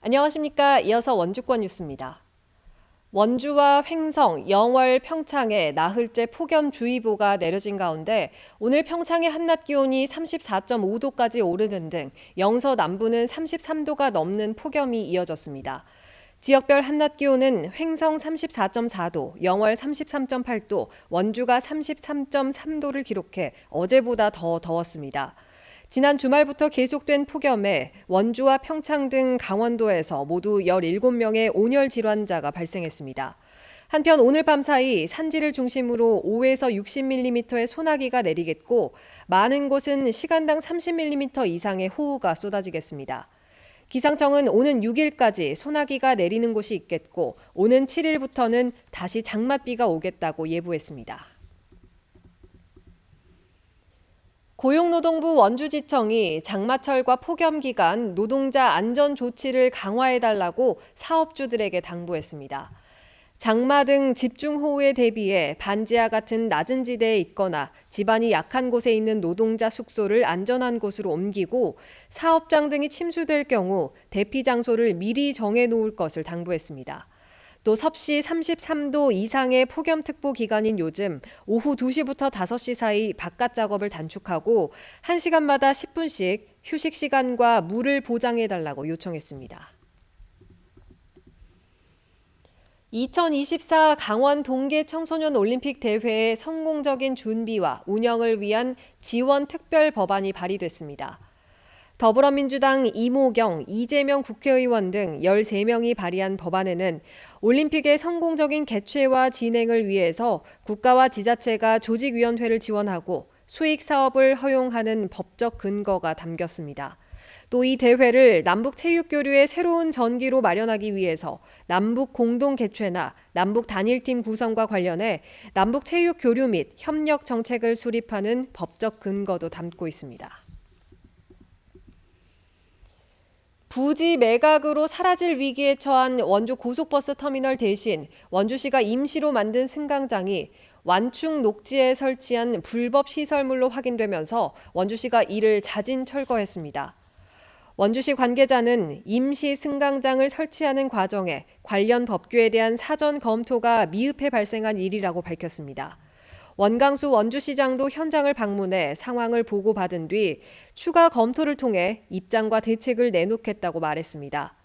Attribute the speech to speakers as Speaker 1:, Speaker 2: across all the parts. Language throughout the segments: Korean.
Speaker 1: 안녕하십니까. 이어서 원주권 뉴스입니다. 원주와 횡성, 영월, 평창에 나흘째 폭염주의보가 내려진 가운데 오늘 평창의 한낮 기온이 34.5도까지 오르는 등 영서 남부는 33도가 넘는 폭염이 이어졌습니다. 지역별 한낮 기온은 횡성 34.4도, 영월 33.8도, 원주가 33.3도를 기록해 어제보다 더 더웠습니다. 지난 주말부터 계속된 폭염에 원주와 평창 등 강원도에서 모두 17명의 온열 질환자가 발생했습니다. 한편 오늘 밤 사이 산지를 중심으로 5에서 60mm의 소나기가 내리겠고 많은 곳은 시간당 30mm 이상의 호우가 쏟아지겠습니다. 기상청은 오는 6일까지 소나기가 내리는 곳이 있겠고 오는 7일부터는 다시 장맛비가 오겠다고 예보했습니다. 고용노동부 원주지청이 장마철과 폭염 기간 노동자 안전 조치를 강화해달라고 사업주들에게 당부했습니다. 장마 등 집중호우에 대비해 반지하 같은 낮은 지대에 있거나 지반이 약한 곳에 있는 노동자 숙소를 안전한 곳으로 옮기고 사업장 등이 침수될 경우 대피 장소를 미리 정해 놓을 것을 당부했습니다. 또 섭씨 33도 이상의 폭염특보 기간인 요즘 오후 2시부터 5시 사이 바깥 작업을 단축하고 1시간마다 10분씩 휴식 시간과 물을 보장해달라고 요청했습니다. 2024 강원 동계 청소년 올림픽 대회의 성공적인 준비와 운영을 위한 지원 특별 법안이 발의됐습니다. 더불어민주당 이모경, 이재명 국회의원 등 13명이 발의한 법안에는 올림픽의 성공적인 개최와 진행을 위해서 국가와 지자체가 조직위원회를 지원하고 수익 사업을 허용하는 법적 근거가 담겼습니다. 또 이 대회를 남북체육교류의 새로운 전기로 마련하기 위해서 남북 공동 개최나 남북 단일팀 구성과 관련해 남북체육교류 및 협력 정책을 수립하는 법적 근거도 담고 있습니다. 부지 매각으로 사라질 위기에 처한 원주 고속버스 터미널 대신 원주시가 임시로 만든 승강장이 완충 녹지에 설치한 불법 시설물로 확인되면서 원주시가 이를 자진 철거했습니다. 원주시 관계자는 임시 승강장을 설치하는 과정에 관련 법규에 대한 사전 검토가 미흡해 발생한 일이라고 밝혔습니다. 원강수 원주시장도 현장을 방문해 상황을 보고받은 뒤 추가 검토를 통해 입장과 대책을 내놓겠다고 말했습니다.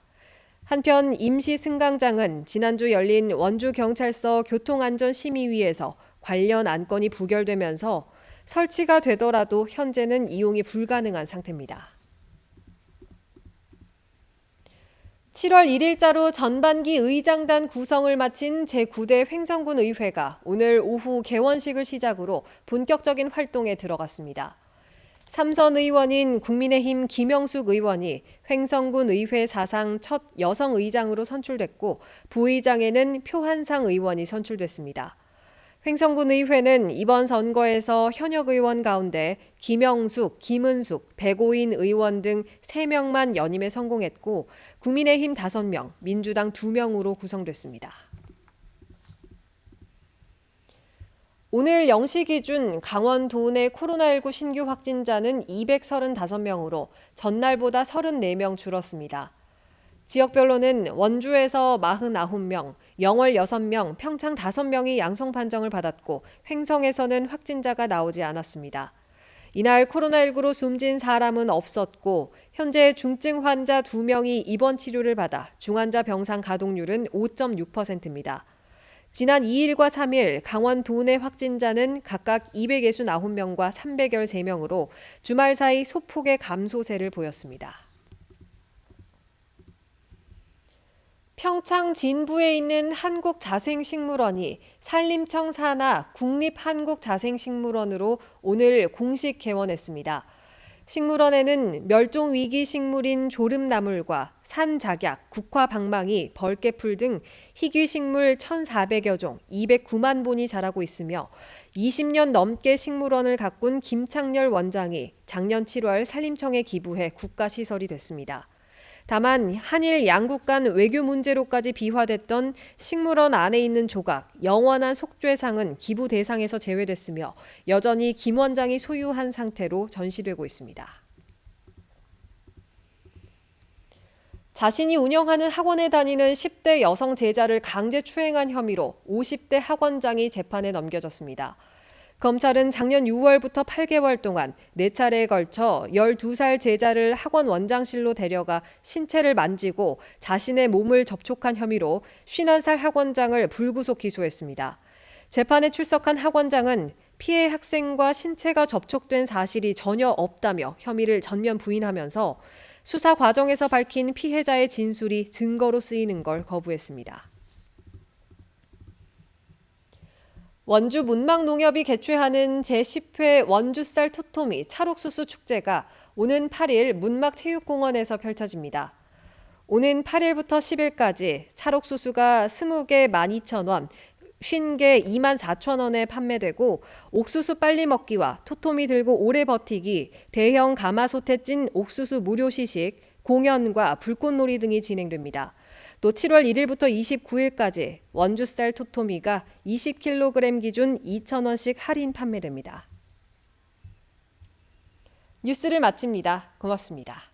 Speaker 1: 한편 임시 승강장은 지난주 열린 원주경찰서 교통안전심의위에서 관련 안건이 부결되면서 설치가 되더라도 현재는 이용이 불가능한 상태입니다. 7월 1일자로 전반기 의장단 구성을 마친 제9대 횡성군 의회가 오늘 오후 개원식을 시작으로 본격적인 활동에 들어갔습니다. 삼선 의원인 국민의힘 김영숙 의원이 횡성군 의회 사상 첫 여성 의장으로 선출됐고 부의장에는 표한상 의원이 선출됐습니다. 횡성군 의회는 이번 선거에서 현역 의원 가운데 김영숙, 김은숙, 백오인 의원 등 3명만 연임에 성공했고 국민의힘 5명, 민주당 2명으로 구성됐습니다. 오늘 0시 기준 강원도 내 코로나19 신규 확진자는 235명으로 전날보다 34명 줄었습니다. 지역별로는 원주에서 49명, 영월 6명, 평창 5명이 양성 판정을 받았고 횡성에서는 확진자가 나오지 않았습니다. 이날 코로나19로 숨진 사람은 없었고 현재 중증 환자 2명이 입원 치료를 받아 중환자 병상 가동률은 5.6%입니다. 지난 2일과 3일 강원 도내 확진자는 각각 269명과 313명으로 주말 사이 소폭의 감소세를 보였습니다. 평창 진부에 있는 한국자생식물원이 산림청 산하 국립한국자생식물원으로 오늘 공식 개원했습니다. 식물원에는 멸종위기 식물인 조름나물과 산작약, 국화방망이, 벌개풀 등 희귀식물 1,400여 종, 209만 본이 자라고 있으며 20년 넘게 식물원을 가꾼 김창렬 원장이 작년 7월 산림청에 기부해 국가시설이 됐습니다. 다만 한일 양국 간 외교 문제로까지 비화됐던 식물원 안에 있는 조각, 영원한 속죄상은 기부 대상에서 제외됐으며 여전히 김 원장이 소유한 상태로 전시되고 있습니다. 자신이 운영하는 학원에 다니는 10대 여성 제자를 강제 추행한 혐의로 50대 학원장이 재판에 넘겨졌습니다. 검찰은 작년 6월부터 8개월 동안 4차례에 걸쳐 12살 제자를 학원 원장실로 데려가 신체를 만지고 자신의 몸을 접촉한 혐의로 51살 학원장을 불구속 기소했습니다. 재판에 출석한 학원장은 피해 학생과 신체가 접촉된 사실이 전혀 없다며 혐의를 전면 부인하면서 수사 과정에서 밝힌 피해자의 진술이 증거로 쓰이는 걸 거부했습니다. 원주 문막농협이 개최하는 제10회 원주쌀 토토미 찰옥수수 축제가 오는 8일 문막체육공원에서 펼쳐집니다. 오는 8일부터 10일까지 찰옥수수가 20개 12,000원, 50개 24,000원에 판매되고 옥수수 빨리 먹기와 토토미 들고 오래 버티기, 대형 가마솥에 찐 옥수수 무료 시식, 공연과 불꽃놀이 등이 진행됩니다. 또 7월 1일부터 29일까지 원주쌀 토토미가 20kg 기준 2,000원씩 할인 판매됩니다. 뉴스를 마칩니다. 고맙습니다.